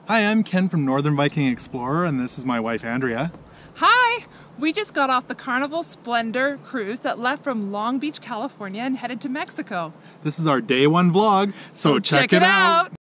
Hi, I'm Ken from Northern Viking Explorer, and this is my wife Andrea. Hi! We just got off the Carnival Splendor cruise that left from Long Beach, California and headed to Mexico. This is our day one vlog, so check it out!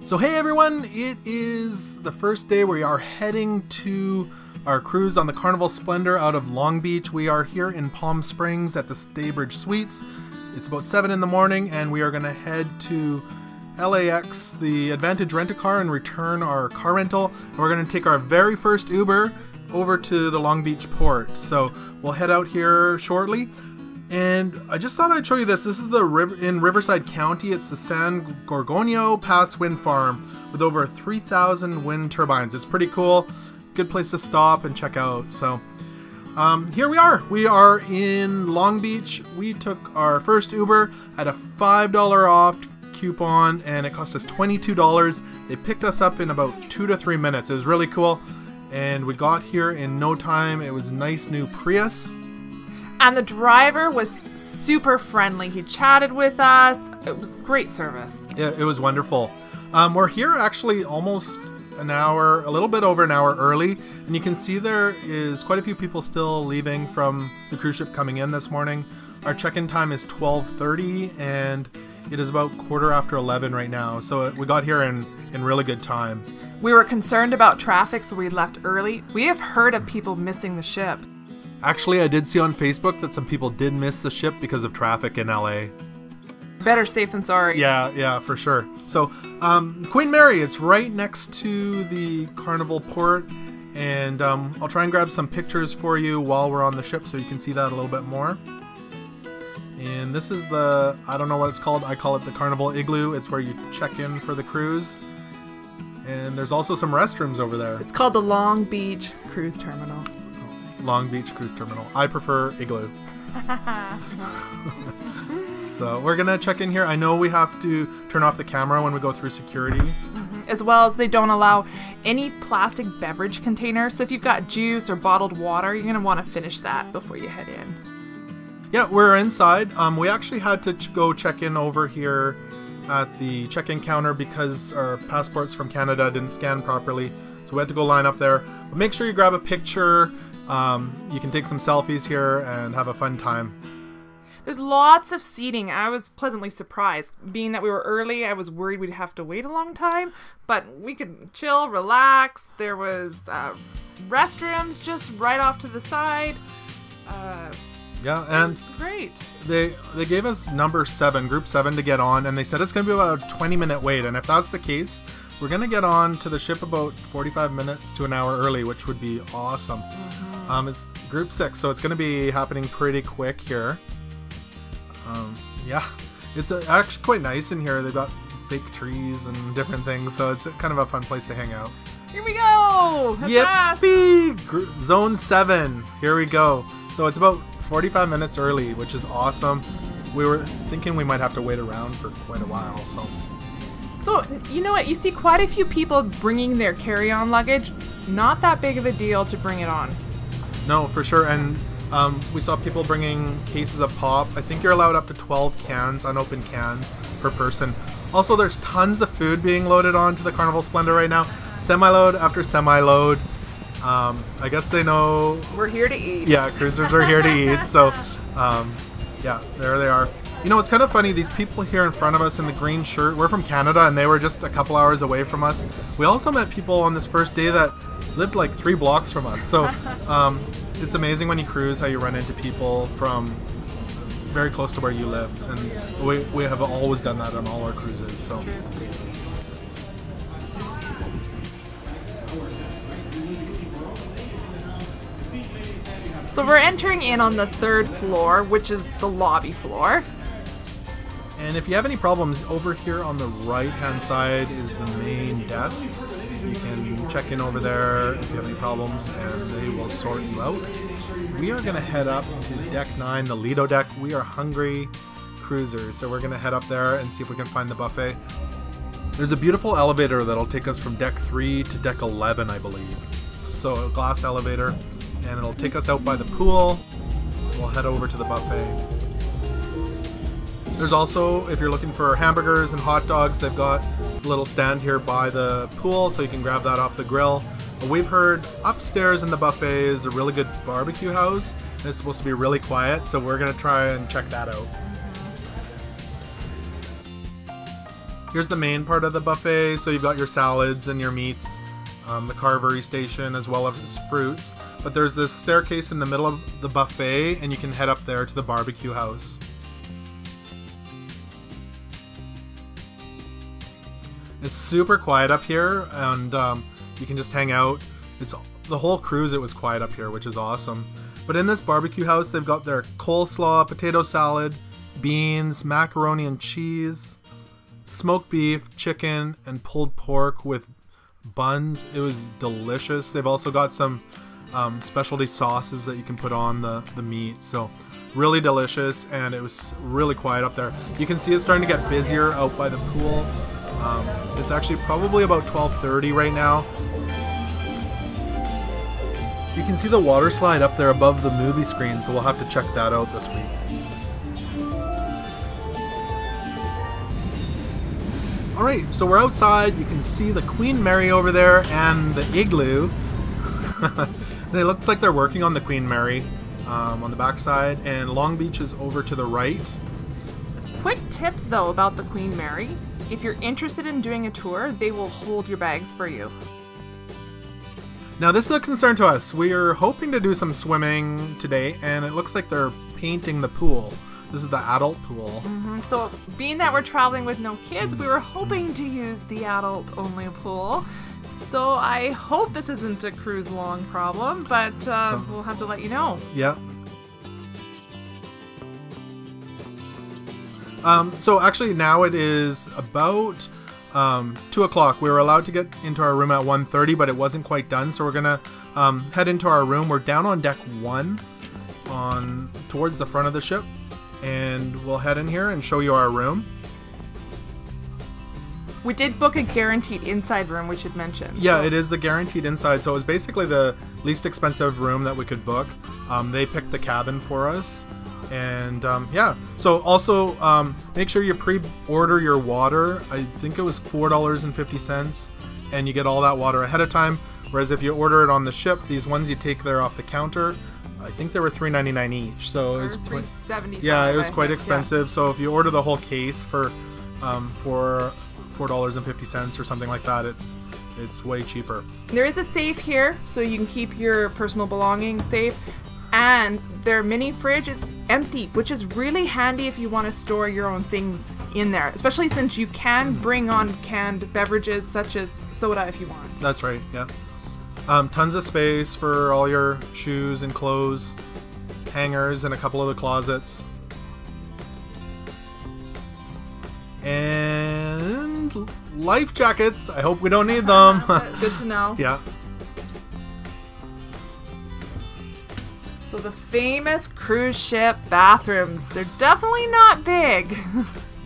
So hey everyone, it is the first day we are heading to our cruise on the Carnival Splendor out of Long Beach. We are here in Palm Springs at the Staybridge Suites. It's about 7 in the morning and we are going to head to LAX, the Advantage Rent-A-Car, and return our car rental. And we're going to take our very first Uber over to the Long Beach port. So we'll head out here shortly. And I just thought I'd show you this. This is in Riverside County. It's the San Gorgonio Pass Wind Farm with over 3,000 wind turbines. It's pretty cool. Good place to stop and check out. So here we are. We are in Long Beach. We took our first Uber at a $5 off coupon and it cost us $22. They picked us up in about 2 to 3 minutes. It was really cool. And we got here in no time. It was a nice new Prius. And the driver was super friendly. He chatted with us. It was great service. Yeah, it was wonderful. We're here actually almost an hour, a little bit over an hour early. And you can see there is quite a few people still leaving from the cruise ship coming in this morning. Our check-in time is 12:30 and it is about 11:15 right now. So we got here in really good time. We were concerned about traffic, so we left early. We have heard of people missing the ship. Actually, I did see on Facebook that some people did miss the ship because of traffic in LA. Better safe than sorry. Yeah, for sure. So, Queen Mary, it's right next to the Carnival port. And I'll try and grab some pictures for you while we're on the ship so you can see that a little bit more. And this is the, I don't know what it's called. I call it the Carnival Igloo. It's where you check in for the cruise. And there's also some restrooms over there. It's called the Long Beach Cruise Terminal. Long Beach Cruise Terminal. I prefer Igloo. So we're gonna check in here. I know we have to turn off the camera when we go through security. As well as they don't allow any plastic beverage containers. So if you've got juice or bottled water, you're gonna want to finish that before you head in. Yeah, we're inside. We actually had to go check in over here at the check-in counter because our passports from Canada didn't scan properly. So we had to go line up there. But make sure you grab a picture. You can take some selfies here and have a fun time. There's lots of seating. I was pleasantly surprised. Being that we were early, I was worried we'd have to wait a long time, but we could chill, relax. There was restrooms just right off to the side. Yeah, and great. They gave us number 7, group 7 to get on, and they said it's going to be about a 20-minute wait, and if that's the case, we're going to get on to the ship about 45 minutes to an hour early, which would be awesome. It's group 6, so it's going to be happening pretty quick here. Yeah, it's actually quite nice in here. They've got fake trees and different things, so it's kind of a fun place to hang out. Here we go! Yippee! Zone 7, here we go. So it's about 45 minutes early, which is awesome. We were thinking we might have to wait around for quite a while, So, you know what? You see quite a few people bringing their carry-on luggage. Not that big of a deal to bring it on. No, for sure. And we saw people bringing cases of pop. I think you're allowed up to 12 cans, unopened cans, per person. Also, there's tons of food being loaded onto the Carnival Splendor right now. Semi-load after semi-load. I guess they know... We're here to eat. Yeah, cruisers are here to eat. So, yeah, there they are. You know, it's kind of funny, these people here in front of us in the green shirt, we're from Canada and they were just a couple hours away from us. We also met people on this first day that lived like 3 blocks from us. So it's amazing when you cruise how you run into people from very close to where you live. And we have always done that on all our cruises. So. So we're entering in on the 3rd floor, which is the lobby floor. And if you have any problems, over here on the right-hand side is the main desk. You can check in over there if you have any problems, and they will sort you out. We are going to head up to Deck 9, the Lido deck. We are hungry cruisers, so we're going to head up there and see if we can find the buffet. There's a beautiful elevator that'll take us from Deck 3 to Deck 11, I believe. So a glass elevator. and it'll take us out by the pool. We'll head over to the buffet. There's also, if you're looking for hamburgers and hot dogs, they've got a little stand here by the pool, so you can grab that off the grill. But we've heard upstairs in the buffet is a really good barbecue house, and it's supposed to be really quiet, so we're going to try and check that out. Here's the main part of the buffet, so you've got your salads and your meats, the carvery station, as well as fruits. But there's this staircase in the middle of the buffet, and you can head up there to the barbecue house. It's super quiet up here, and you can just hang out. It's the whole cruise, it was quiet up here, which is awesome. But in this barbecue house, they've got their coleslaw, potato salad, beans, macaroni and cheese, smoked beef, chicken, and pulled pork with buns. It was delicious. They've also got some specialty sauces that you can put on the meat. So really delicious, and it was really quiet up there. You can see it's starting to get busier out by the pool. It's actually probably about 12:30 right now. You can see the water slide up there above the movie screen, so we'll have to check that out this week. Alright, so we're outside. You can see the Queen Mary over there and the igloo. It looks like they're working on the Queen Mary on the backside, and Long Beach is over to the right. Quick tip though about the Queen Mary. If you're interested in doing a tour, they will hold your bags for you. Now this is a concern to us. We are hoping to do some swimming today, and it looks like they're painting the pool. This is the adult pool. So being that we're traveling with no kids, we were hoping to use the adult-only pool. So I hope this isn't a cruise long problem, but we'll have to let you know. Yeah. So actually now it is about 2 o'clock. We were allowed to get into our room at 1:30, but it wasn't quite done. So we're gonna head into our room. We're down on deck 1 towards the front of the ship, and we'll head in here and show you our room. We did book a guaranteed inside room, we should mention. Yeah, it is the guaranteed inside. So it was basically the least expensive room that we could book. They picked the cabin for us. And yeah, so also make sure you pre-order your water. I think it was $4.50, and you get all that water ahead of time. Whereas if you order it on the ship, these ones you take there off the counter, I think they were $3.99 each. So it was $3.75. Yeah, it was quite expensive. Yeah. So if you order the whole case for $4.50 or something like that, it's way cheaper. There is a safe here, so you can keep your personal belongings safe. And their mini fridge is empty, which is really handy if you want to store your own things in there, especially since you can bring on canned beverages such as soda if you want. That's right, yeah. Tons of space for all your shoes and clothes, hangers, and a couple of the closets. And life jackets. I hope we don't need them. Good to know. Yeah. So the famous cruise ship bathrooms, they're definitely not big.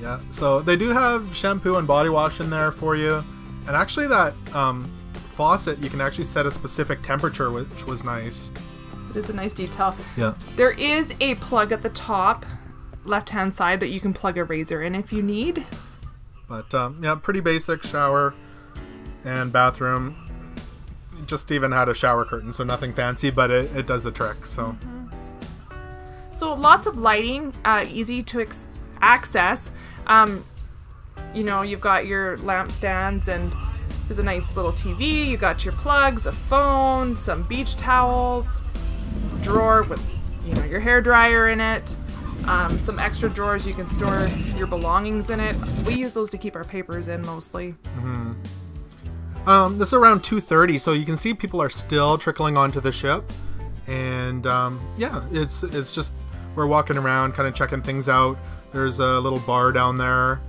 Yeah, so they do have shampoo and body wash in there for you. And actually that faucet, you can actually set a specific temperature, which was nice. It is a nice detail. Yeah. There is a plug at the top, left-hand side, that you can plug a razor in if you need. But yeah, pretty basic shower and bathroom. Just even had a shower curtain, so nothing fancy, but it does the trick. So so lots of lighting, easy to access. You know, you've got your lamp stands, and there's a nice little TV. You got your plugs, a phone, some beach towels, drawer with, you know, your hair dryer in it, some extra drawers you can store your belongings in it. We use those to keep our papers in mostly. This is around 2:30, so you can see people are still trickling onto the ship, and yeah, it's just we're walking around, kind of checking things out. There's a little bar down there.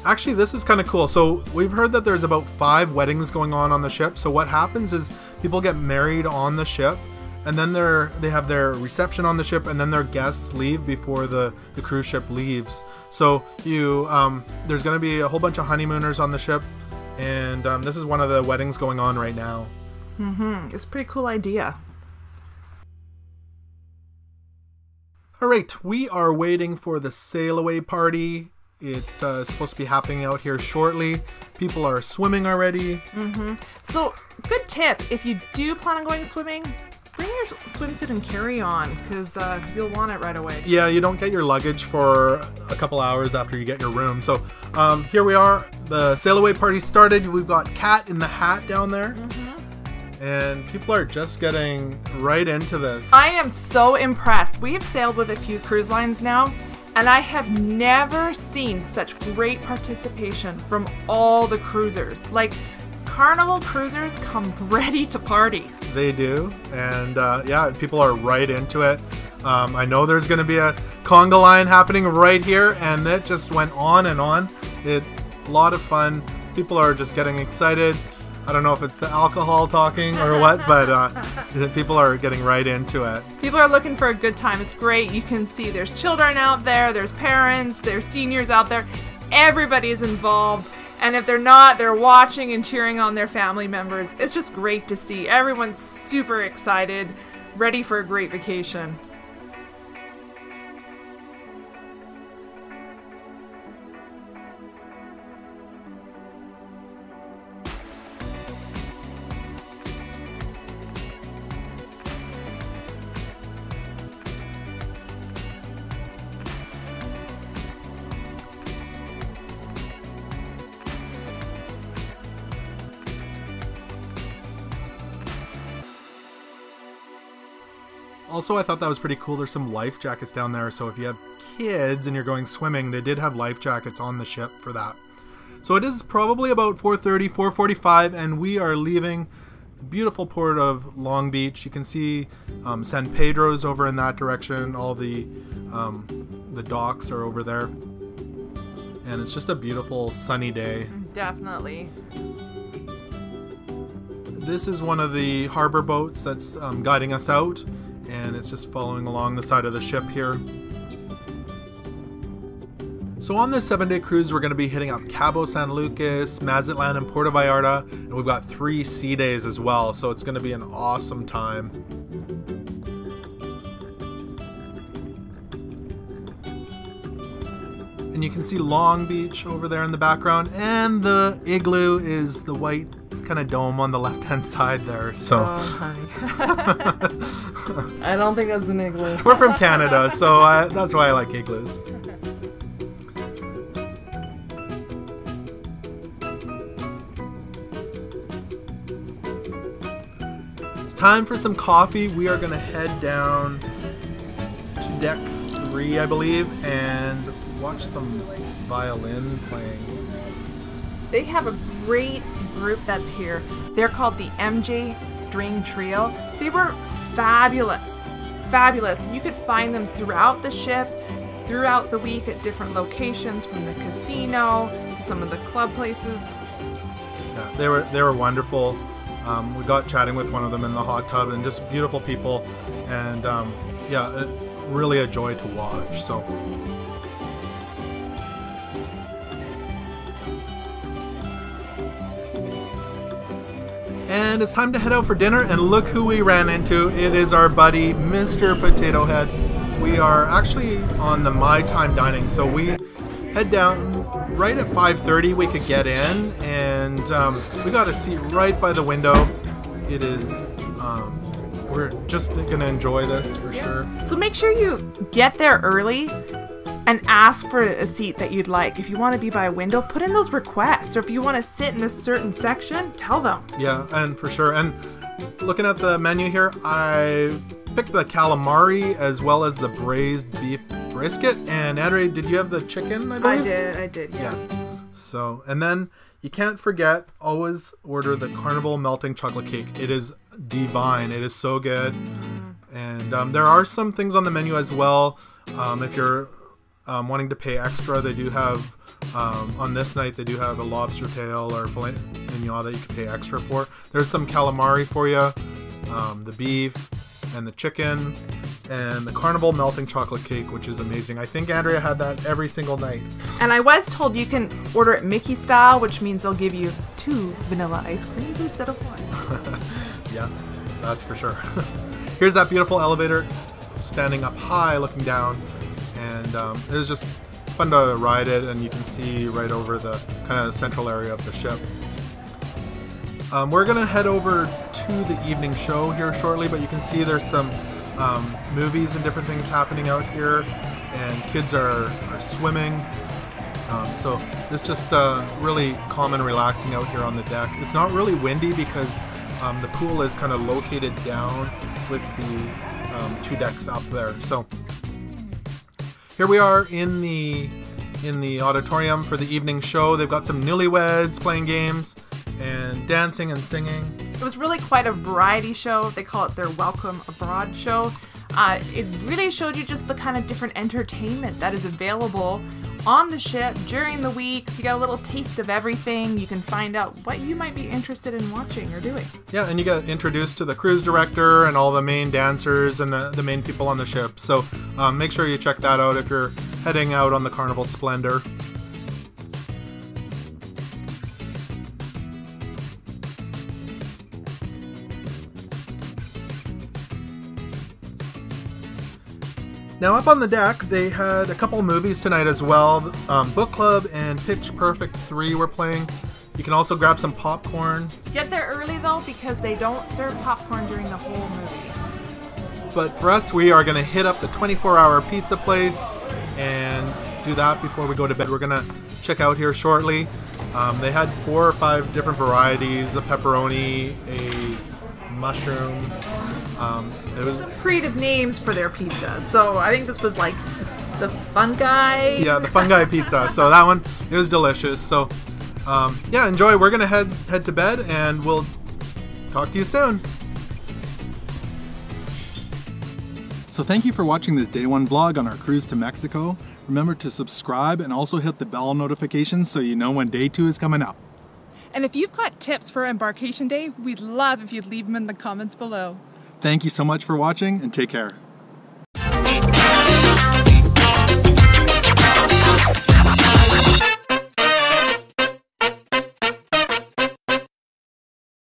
Actually, this is kind of cool. So we've heard that there's about 5 weddings going on the ship. So what happens is people get married on the ship, and then they have their reception on the ship, and then their guests leave before the cruise ship leaves. So there's going to be a whole bunch of honeymooners on the ship. And this is one of the weddings going on right now. It's a pretty cool idea. All right, we are waiting for the sail away party. It's supposed to be happening out here shortly. People are swimming already. So, good tip, if you do plan on going swimming, bring your swimsuit and carry on, because you'll want it right away. Yeah, you don't get your luggage for a couple hours after you get your room. So here we are. The sail away party started. We've got Cat in the Hat down there. And people are just getting right into this. I am so impressed. We have sailed with a few cruise lines now, and I have never seen such great participation from all the cruisers. Like, Carnival cruisers come ready to party. They do, and yeah, people are right into it. I know there's going to be a conga line happening right here, and it just went on and on. A lot of fun. People are just getting excited. I don't know if it's the alcohol talking or what, but people are getting right into it. People are looking for a good time. It's great. You can see there's children out there, there's parents, there's seniors out there. Everybody is involved. And if they're not, they're watching and cheering on their family members. It's just great to see. Everyone's super excited, ready for a great vacation. Also, I thought that was pretty cool. There's some life jackets down there, so if you have kids and you're going swimming, they did have life jackets on the ship for that. So it is probably about 4:30, 4:45, and we are leaving the beautiful port of Long Beach. You can see San Pedro's over in that direction. All the docks are over there. And it's just a beautiful sunny day. Definitely. This is one of the harbor boats that's guiding us out. And it's just following along the side of the ship here. So on this 7-day cruise, we're going to be hitting up Cabo San Lucas, Mazatlan and Puerto Vallarta, and we've got 3 sea days as well, so it's going to be an awesome time. And you can see Long Beach over there in the background, and the igloo is the white kind of dome on the left-hand side there. So, oh, honey. I don't think that's an igloo. We're from Canada, so that's why I like igloos. It's time for some coffee. We are going to head down to deck 3, I believe, and watch some violin playing. They have a great group that's here. They're called the MJ String Trio. They were fabulous. Fabulous. You could find them throughout the ship, throughout the week at different locations, from the casino to some of the club places. Yeah, they were wonderful. We got chatting with one of them in the hot tub, and just beautiful people, and yeah, really a joy to watch. So. And it's time to head out for dinner, and look who we ran into. It is our buddy, Mr. Potato Head. We are actually on the My Time dining, so we head down right at 5:30. We could get in, and we got a seat right by the window. It is, we're just gonna enjoy this for sure. So make sure you get there early and ask for a seat that you'd like. If you want to be by a window, put in those requests. Or if you want to sit in a certain section, tell them. Yeah, and for sure. And looking at the menu here, I picked the calamari as well as the braised beef brisket. And Andrea, did you have the chicken, I believe? I did, yes. Yeah. So, and then you can't forget, always order the Carnival melting chocolate cake. It is divine. It is so good. And there are some things on the menu as well. If you're wanting to pay extra, they do have on this night they do have a lobster tail or filet mignon that you can pay extra for. There's some calamari for you, the beef and the chicken, and the Carnival melting chocolate cake, which is amazing. I think Andrea had that every single night. And I was told you can order it Mickey style, which means they'll give you 2 vanilla ice creams instead of 1. Yeah, that's for sure. Here's that beautiful elevator. standing up high, looking down, and it was just fun to ride it, and you can see right over the kind of central area of the ship. We're gonna head over to the evening show here shortly, but you can see there's some movies and different things happening out here, and kids are swimming. So it's just really calm and relaxing out here on the deck. It's not really windy because the pool is kind of located down with the 2 decks up there. So here we are in the auditorium for the evening show. They've got some newlyweds playing games and dancing and singing. It was really quite a variety show. They call it their Welcome Abroad show. It really showed you just the kind of different entertainment that is available on the ship during the week. So you got a little taste of everything. You can find out what you might be interested in watching or doing. Yeah, and you get introduced to the cruise director and all the main dancers and the main people on the ship. So make sure you check that out if you're heading out on the Carnival Splendor. Now up on the deck, they had a couple movies tonight as well. Book Club and Pitch Perfect 3 were playing. You can also grab some popcorn. Get there early though, because they don't serve popcorn during the whole movie. But for us, we are going to hit up the 24-hour pizza place and do that before we go to bed. We're going to check out here shortly. They had 4 or 5 different varieties of pepperoni, a mushroom. It was some creative names for their pizza. So I think this was like the fungi. Yeah, the fungi pizza. So that one, it was delicious. So yeah, enjoy. We're gonna head to bed, and we'll talk to you soon. So thank you for watching this day 1 vlog on our cruise to Mexico. Remember to subscribe and also hit the bell notifications so you know when day 2 is coming up. And if you've got tips for Embarkation Day, we'd love if you'd leave them in the comments below. Thank you so much for watching, and take care.